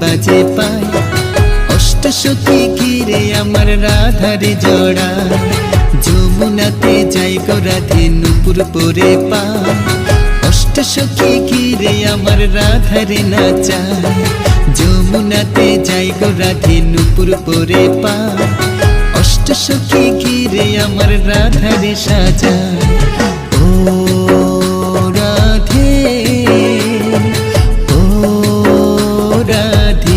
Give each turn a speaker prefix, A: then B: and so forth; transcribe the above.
A: বাজে পায়। অষ্টসখী ঘিরে আমার রাধারে জড়া, যমুনাতে যাই গো রাধে নুপুর পরে পায়। অষ্টসখী ঘিরে আমার রাধারে নাচায়, যমুনাতে যাই গো রাধে নুপুর পরে পায়। অষ্টসখী ঘিরে আমার রাধারে সাজায়।